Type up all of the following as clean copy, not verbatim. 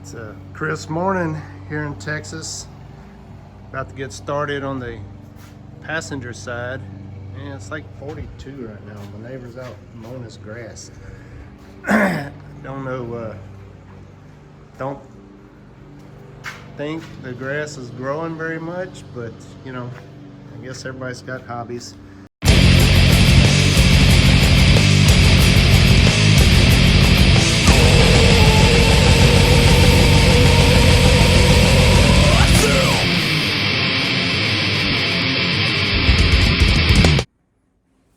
It's a crisp morning here in Texas. About to get started on the passenger side. And it's like 42 right now. My neighbor's out mowing his grass. Don't know, don't think the grass is growing very much, but you know, I guess everybody's got hobbies.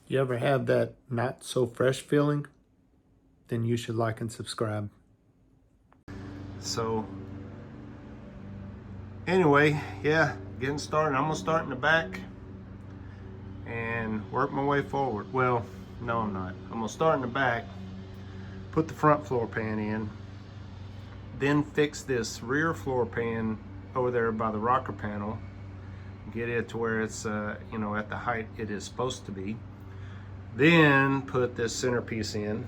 You ever have that not so fresh feeling? Then you should like and subscribe. So anyway, yeah, getting started. I'm gonna start in the back and work my way forward. Well, no, I'm not. I'm gonna start in the back, put the front floor pan in, then fix this rear floor pan over there by the rocker panel, get it to where it's you know, at the height it is supposed to be. Then put this centerpiece in,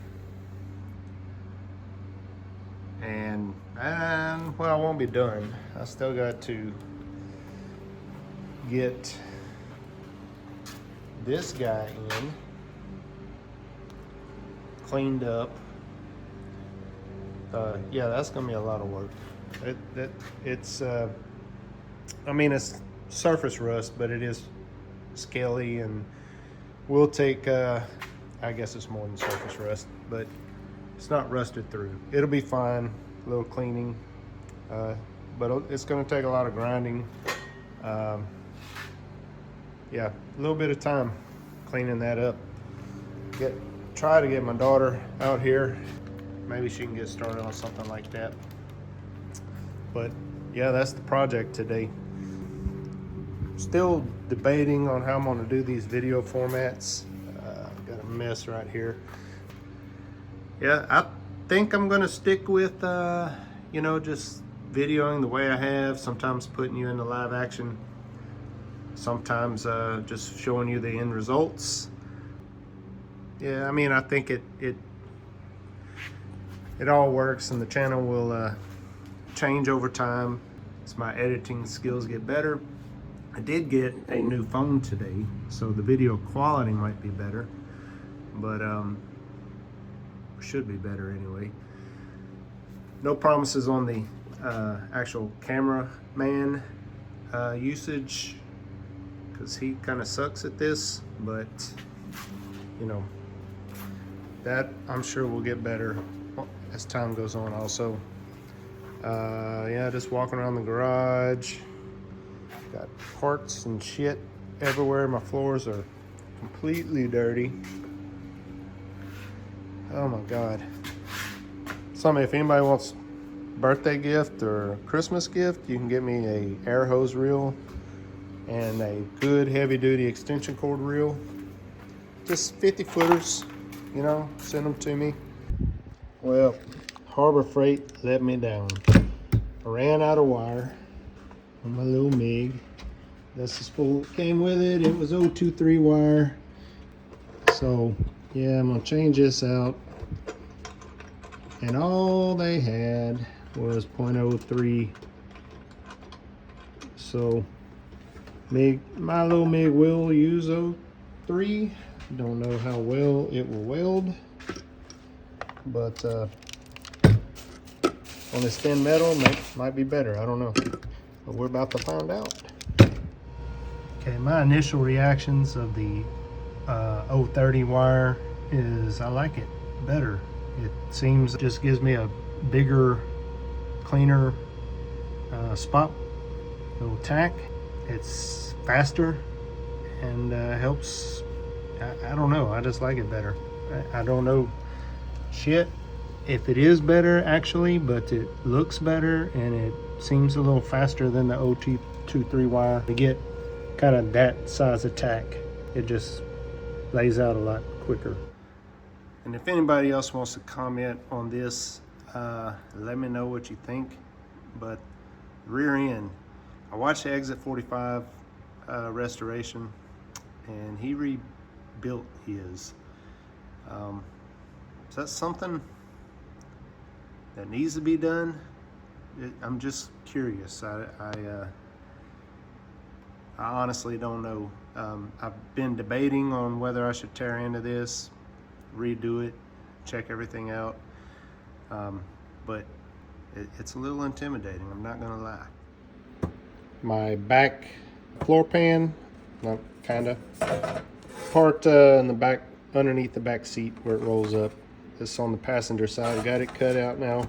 and well, I won't be done. I still got to get this guy in, cleaned up. Yeah, that's gonna be a lot of work. It's I mean, it's surface rust, but it is scaly and will take, I guess it's more than surface rust, but it's not rusted through. It'll be fine, a little cleaning, but it's gonna take a lot of grinding. Yeah, a little bit of time cleaning that up. Try to get my daughter out here. Maybe she can get started on something like that. But yeah, that's the project today. Still debating on how I'm gonna do these video formats. Got a mess right here. Yeah, I think I'm gonna stick with, you know, just videoing the way I have, sometimes putting you into live action, sometimes just showing you the end results. Yeah, I mean, I think it all works, and the channel will change over time as my editing skills get better. I did get a new phone today, so the video quality might be better, but should be better anyway. No promises on the actual cameraman usage, because he kind of sucks at this, but you know, that I'm sure will get better as time goes on also. Yeah, just walking around the garage. Got parts and shit everywhere. My floors are completely dirty. Oh my God. If anybody wants birthday gift or Christmas gift, you can get me a air hose reel and a good heavy duty extension cord reel. Just 50 footers, you know, send them to me. Well, Harbor Freight let me down. I ran out of wire on my little MIG. That's the spool that came with it. It was 023 wire. So yeah, I'm gonna change this out. And all they had was 0.03. So my little MIG will use 03. Don't know how well it will weld, but on this thin metal might be better. I don't know, but we're about to find out. Okay, my initial reactions of the 030 wire is I like it better. It seems it just gives me a bigger, cleaner spot, little tack. It's faster and helps. I don't know, I just like it better. I don't know shit if it is better actually, but it looks better and it seems a little faster than the 023 wire. To get kind of that size of tack, it just lays out a lot quicker. And if anybody else wants to comment on this, let me know what you think. But rear end, I watched the Exit 45 restoration, and he rebuilt his. Is that something that needs to be done? I'm just curious. I honestly don't know. I've been debating on whether I should tear into this, redo it, check everything out, but it's a little intimidating, I'm not gonna lie. My back floor pan, well, kinda, parked in the back, underneath the back seat where it rolls up. This on the passenger side. I got it cut out now.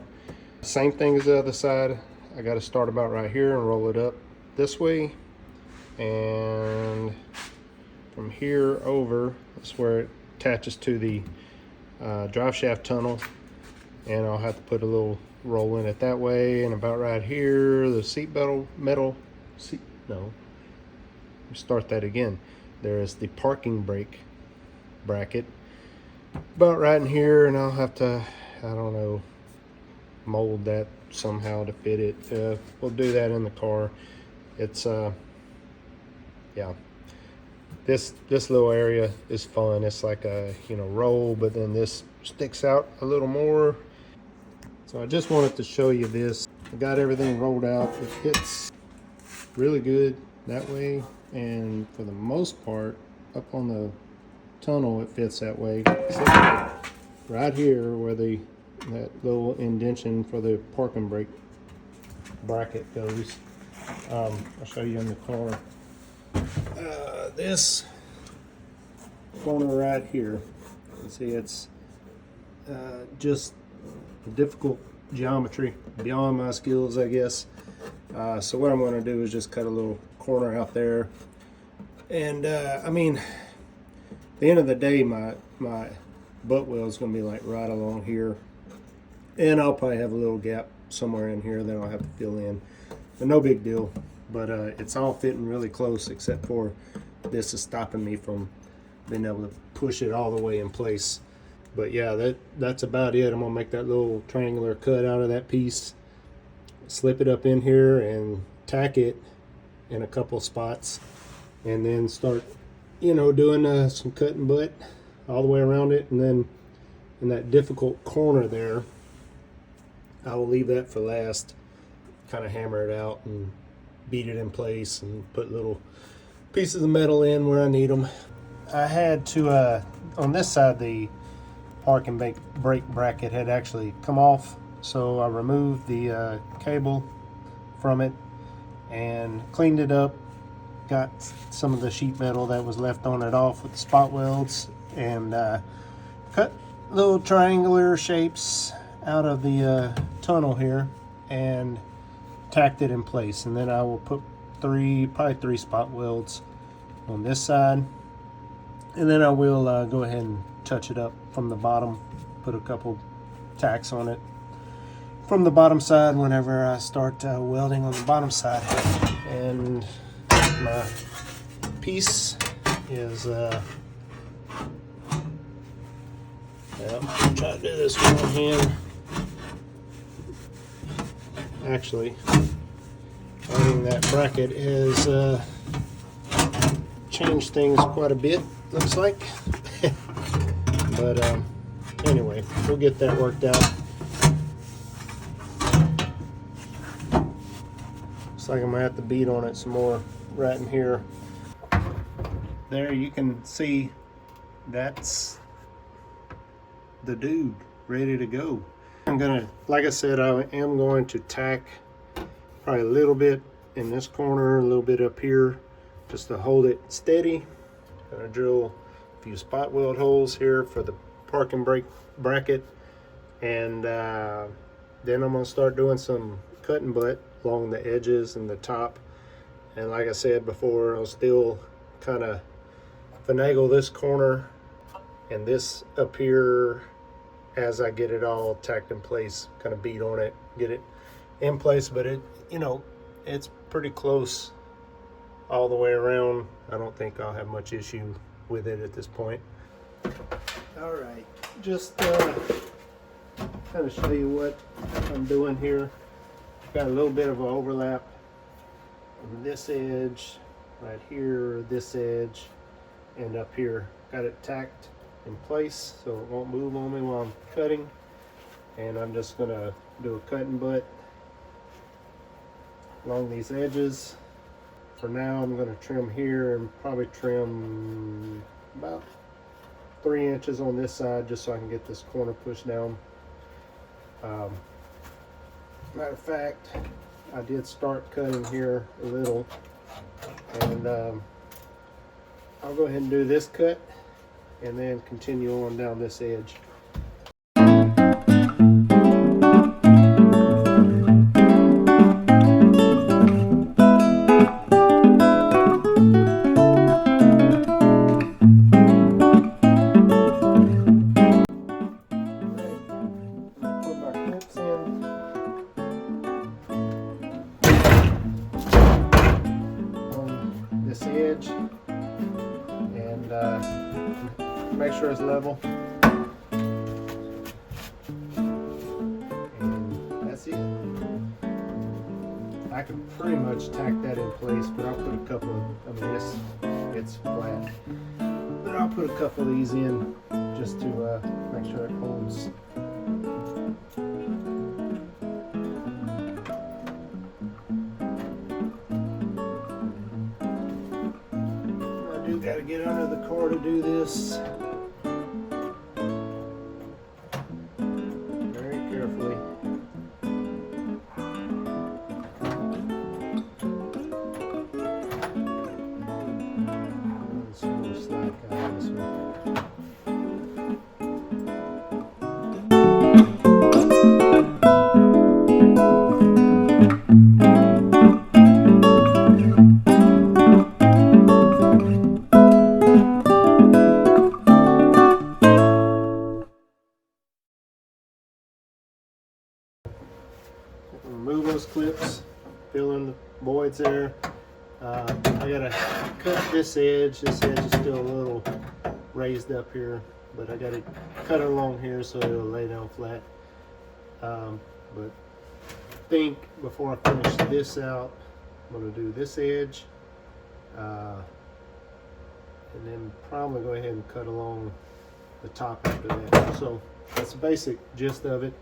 Same thing as the other side. I got to start about right here and roll it up this way, and from here over, that's where it attaches to the drive shaft tunnel, and I'll have to put a little roll in it that way. And about right here, the seat metal seat, no, start that again. There is the parking brake bracket about right in here, and I'll have to, I don't know, mold that somehow to fit it. We'll do that in the car. It's yeah, this little area is fun. It's like a, you know, roll, but then this sticks out a little more. So I just wanted to show you this. I got everything rolled out. It fits really good that way, and for the most part up on the tunnel it fits that way, except right here where that little indentation for the parking brake bracket goes. I'll show you in the car. This corner right here, you see it's just difficult geometry beyond my skills, I guess. So what I'm going to do is just cut a little corner out there, and I mean, at the end of the day, my butt weld is going to be like right along here, and I'll probably have a little gap somewhere in here that I'll have to fill in, but no big deal. But it's all fitting really close, except for this is stopping me from being able to push it all the way in place. But yeah, that's about it. I'm gonna make that little triangular cut out of that piece, slip it up in here and tack it in a couple spots, and then start, you know, doing some cut and butt all the way around it. And then in that difficult corner there, I will leave that for last, kind of hammer it out and beat it in place and put little pieces of metal in where I need them. I had to, on this side, the parking brake bracket had actually come off, so I removed the cable from it and cleaned it up, got some of the sheet metal that was left on it off with the spot welds, and cut little triangular shapes out of the tunnel here and tacked it in place. And then I will put probably three spot welds on this side, and then I will go ahead and touch it up from the bottom, put a couple tacks on it from the bottom side whenever I start welding on the bottom side. And my piece is yeah, I'll try to do this with one hand. Actually, finding that bracket has changed things quite a bit, looks like. But anyway, we'll get that worked out. Looks like I'm gonna have to beat on it some more right in here. There you can see that's the dude ready to go. I'm gonna, like I said, I am going to tack probably a little bit in this corner, a little bit up here, just to hold it steady. Gonna drill a few spot weld holes here for the parking brake bracket, and then I'm gonna start doing some cut and butt along the edges and the top. And like I said before, I'll still kind of finagle this corner and this up here as I get it all tacked in place, kind of beat on it, get it in place. But it, you know, it's pretty close all the way around. I don't think I'll have much issue with it at this point. All right, just kind of show you what I'm doing here. Got a little bit of an overlap on this edge right here, this edge, and up here. Got it tacked in place so it won't move on me while I'm cutting. And I'm just gonna do a cut and butt along these edges. For now, I'm going to trim here and probably trim about 3 inches on this side just so I can get this corner pushed down. Matter of fact, I did start cutting here a little, and I'll go ahead and do this cut and then continue on down this edge. Edge and make sure it's level, and that's it. I can pretty much tack that in place, but I'll put a couple of, I mean it's flat, but I'll put a couple of these in just to make sure it holds. Got to get under the car to do this. Very carefully. It's a little slack out of this one. Remove those clips, fill in the voids there. I gotta cut this edge. This edge is still a little raised up here, but I gotta cut it along here so it'll lay down flat. But I think before I finish this out, I'm gonna do this edge, and then probably go ahead and cut along the top after that. So that's the basic gist of it.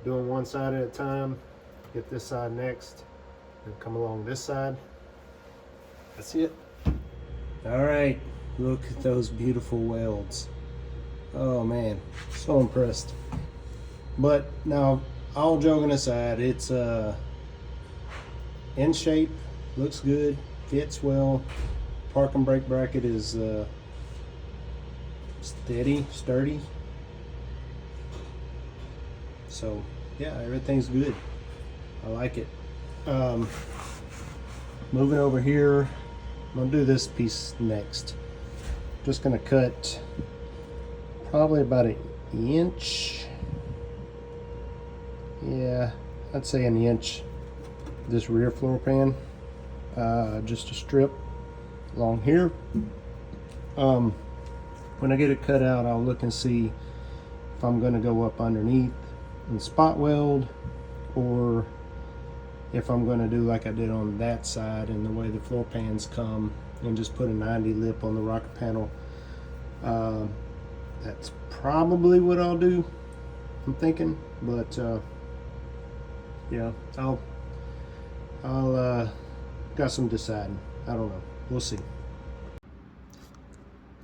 Doing one side at a time, get this side next, and come along this side. That's it. All right, look at those beautiful welds. Oh man, so impressed. But now, all joking aside, it's in shape, looks good, fits well. Park and brake bracket is steady, sturdy. So yeah, everything's good. I like it. Moving over here, I'm gonna do this piece next. Just gonna cut probably about an inch. Yeah, I'd say an inch. This rear floor pan, just a strip along here. When I get it cut out, I'll look and see if I'm gonna go up underneath and spot weld, or if I'm going to do like I did on that side and the way the floor pans come, and just put a 90 lip on the rocker panel. That's probably what I'll do, I'm thinking, but yeah, I'll got some deciding. I don't know, we'll see.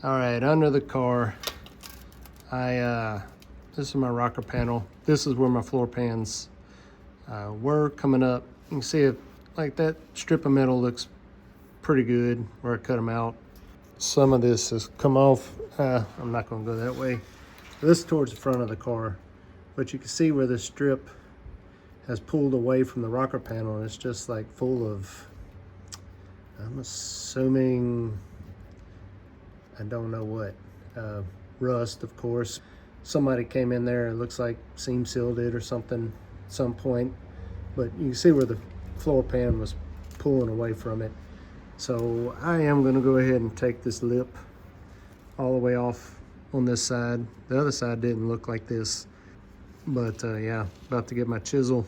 All right, under the car, this is my rocker panel. This is where my floor pans were coming up. You can see it, like that strip of metal looks pretty good where I cut them out. Some of this has come off. I'm not gonna go that way. This is towards the front of the car, but you can see where this strip has pulled away from the rocker panel, and it's just like full of, I'm assuming, I don't know what, rust, of course. Somebody came in there, it looks like seam sealed it or something at some point, but you can see where the floor pan was pulling away from it. So I am going to go ahead and take this lip all the way off on this side. The other side didn't look like this, but yeah, about to get my chisel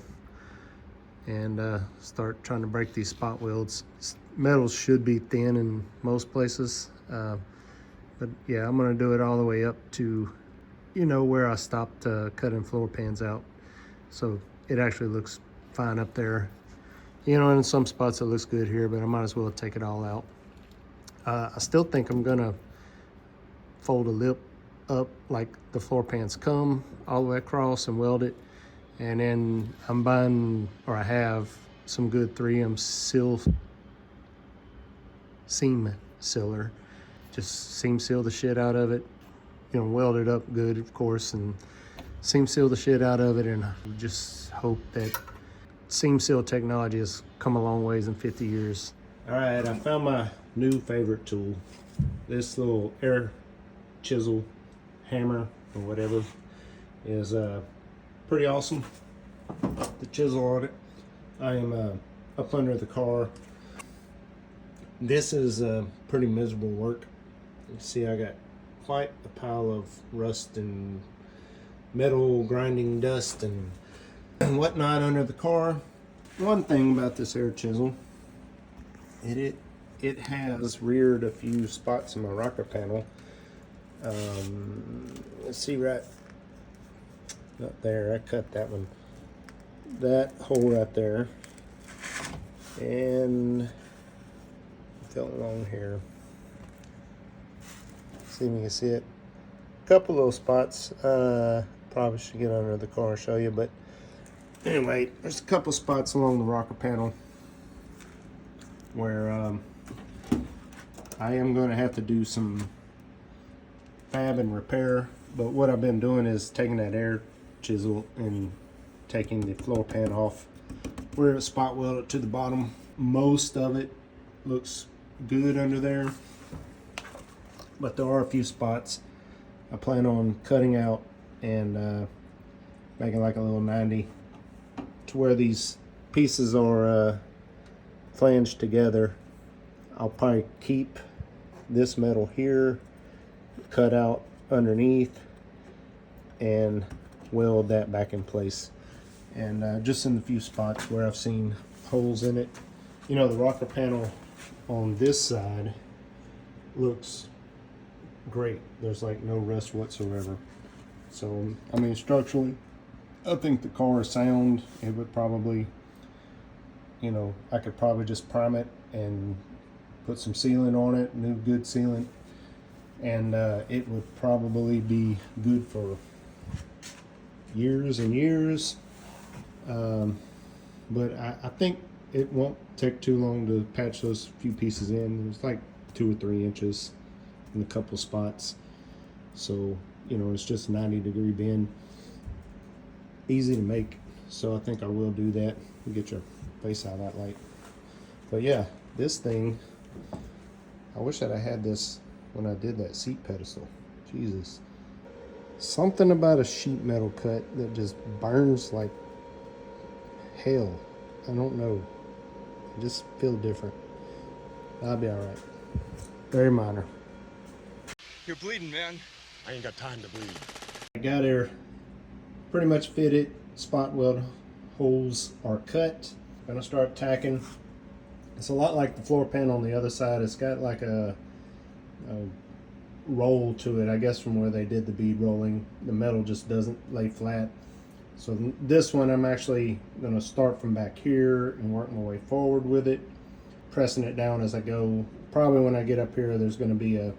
and start trying to break these spot welds. Metals should be thin in most places, but yeah, I'm going to do it all the way up to, you know, where I stopped cutting floor pans out. So it actually looks fine up there. You know, in some spots it looks good here, but I might as well take it all out. I still think I'm gonna fold a lip up like the floor pans come all the way across and weld it. And then I'm buying, or I have, some good 3M seam sealer. Just seam seal the shit out of it. You know, weld it up good, of course, and seam seal the shit out of it, and just hope that seam seal technology has come a long ways in 50 years. All right, I found my new favorite tool. This little air chisel hammer or whatever is pretty awesome. The chisel on it. I am up under the car. This is pretty miserable work. You see, I got quite a pile of rust and metal grinding dust and whatnot under the car. One thing about this air chisel, it has reared a few spots in my rocker panel. Let's see, right up there, I cut that one, that hole right there, and felt along here. See if you can see it. A couple of those spots. Probably should get under the car and show you, but anyway, there's a couple spots along the rocker panel where I am going to have to do some fab and repair. But what I've been doing is taking that air chisel and taking the floor pan off. We're going to spot weld it to the bottom. Most of it looks good under there, but there are a few spots I plan on cutting out and making like a little 90 to where these pieces are flanged together. I'll probably keep this metal here, cut out underneath, and weld that back in place. And just in a few spots where I've seen holes in it. You know, the rocker panel on this side looks great. There's like no rust whatsoever. So, I mean, structurally, I think the car is sound. It would probably, you know, I could probably just prime it and put some sealant on it, new good sealant, and it would probably be good for years and years. But I think it won't take too long to patch those few pieces in. There's like 2 or 3 inches in a couple spots. So, you know, it's just a 90-degree bend. Easy to make. So I think I will do that. Get your face out of that light. But yeah, this thing, I wish that I had this when I did that seat pedestal. Jesus. Something about a sheet metal cut that just burns like hell. I don't know. I just feel different. I'll be alright. Very minor. You're bleeding, man. I ain't got time to bleed. I got her pretty much fitted. Spot weld holes are cut. Gonna start tacking. It's a lot like the floor pan on the other side. It's got like a roll to it, I guess, from where they did the bead rolling. The metal just doesn't lay flat. So this one, I'm actually going to start from back here and work my way forward with it, pressing it down as I go. Probably when I get up here, there's going to be a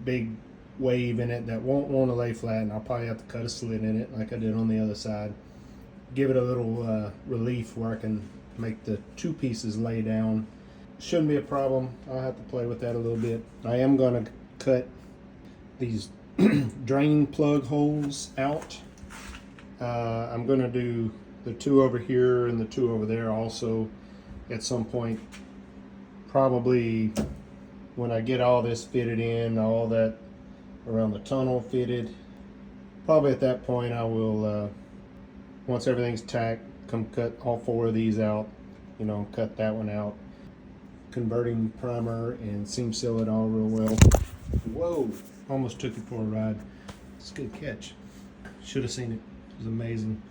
big wave in it that won't want to lay flat, and I'll probably have to cut a slit in it like I did on the other side. Give it a little relief where I can make the 2 pieces lay down. Shouldn't be a problem. I'll have to play with that a little bit. I am going to cut these drain plug holes out. I'm going to do the 2 over here and the 2 over there also at some point. Probably when I get all this fitted in, all that around the tunnel fitted. Probably at that point I will, once everything's tacked, come cut all 4 of these out. You know, cut that one out. Converting primer and seam seal it all real well. Whoa, almost took it for a ride. It's a good catch. Should have seen it. It was amazing.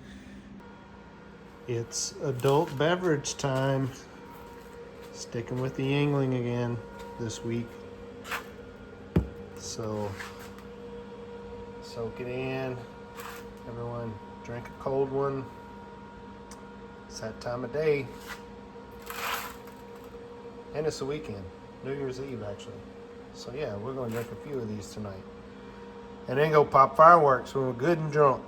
It's adult beverage time. Sticking with the Yingling again this week. So soak it in. Everyone drink a cold one. It's that time of day. And it's the weekend. New Year's Eve, actually. So yeah, we're going to drink a few of these tonight. And then go pop fireworks when we're good and drunk.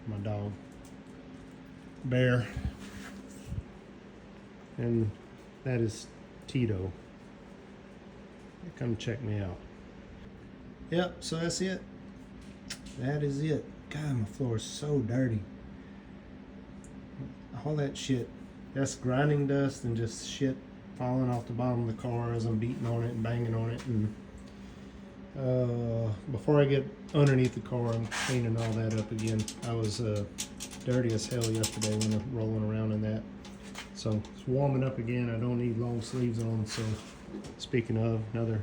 My dog. Bear. And that is Tito. Come check me out. Yep, so that's it. That is it. God, my floor is so dirty. All that shit. That's grinding dust and just shit falling off the bottom of the car as I'm beating on it and banging on it. And before I get underneath the car, I'm cleaning all that up again. I was dirty as hell yesterday when I'm rolling around in that. So it's warming up again. I don't need long sleeves on. So speaking of, another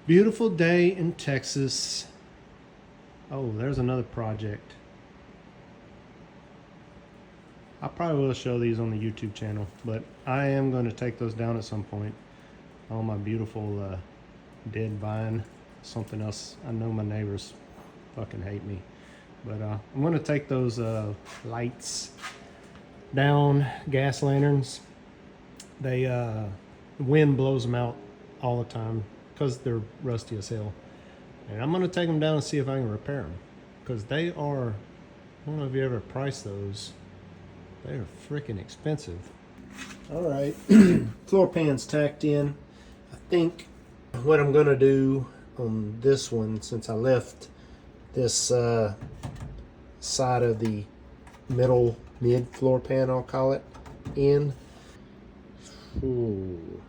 beautiful day in Texas. Oh, there's another project. I probably will show these on the YouTube channel, but I am going to take those down at some point. Oh, my beautiful dead vine. Something else. I know my neighbors fucking hate me. But I'm going to take those lights down, gas lanterns. They, the wind blows them out all the time because they're rusty as hell. And I'm going to take them down and see if I can repair them. Because they are, I don't know if you ever priced those. They are freaking expensive. All right, floor pan's tacked in. I think what I'm gonna do on this one, since I left this side of the mid floor pan, I'll call it, in. Ooh,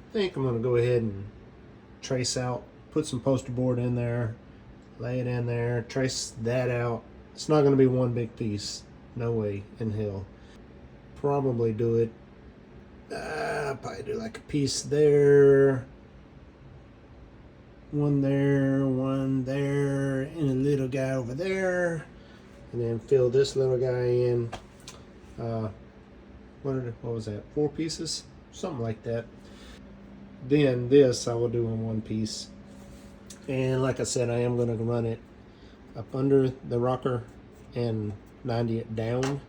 I think I'm gonna go ahead and trace out, put some poster board in there, lay it in there, trace that out. It's not gonna be one big piece, no way in hell. Probably do it. Probably do like a piece there, one there, and a little guy over there, and then fill this little guy in. What was that? 4 pieces, something like that. Then this I will do in one piece, and like I said, I am going to run it up under the rocker and 90 it down.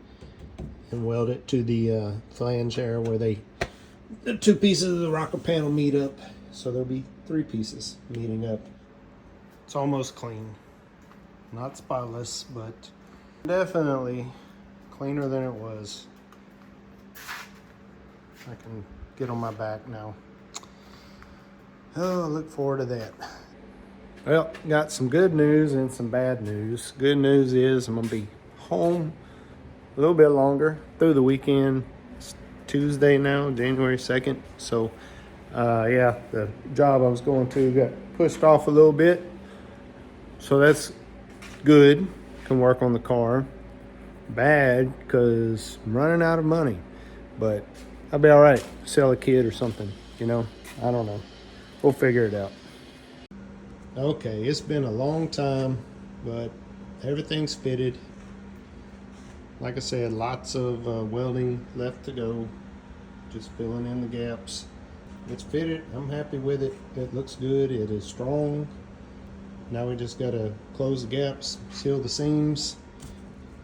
And weld it to the flange area where the 2 pieces of the rocker panel meet up. So there'll be 3 pieces meeting up. It's almost clean. Not spotless, but definitely cleaner than it was. I can get on my back now. Oh, I look forward to that. Well, got some good news and some bad news. Good news is I'm gonna be home a little bit longer through the weekend. It's Tuesday now, January 2nd. So yeah, the job I was going to got pushed off a little bit. So that's good. Can work on the car. Bad because I'm running out of money. But I'll be all right. Sell a kid or something, you know? I don't know. We'll figure it out. Okay, it's been a long time, but everything's fitted. Like I said, lots of welding left to go. Just filling in the gaps. It's fitted. I'm happy with it. It looks good. It is strong. Now we just got to close the gaps, seal the seams,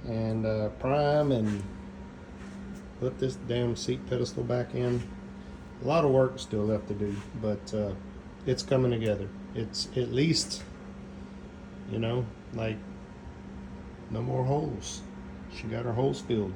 and prime and put this damn seat pedestal back in. A lot of work still left to do, but it's coming together. It's at least, you know, like no more holes. She got her holes filled.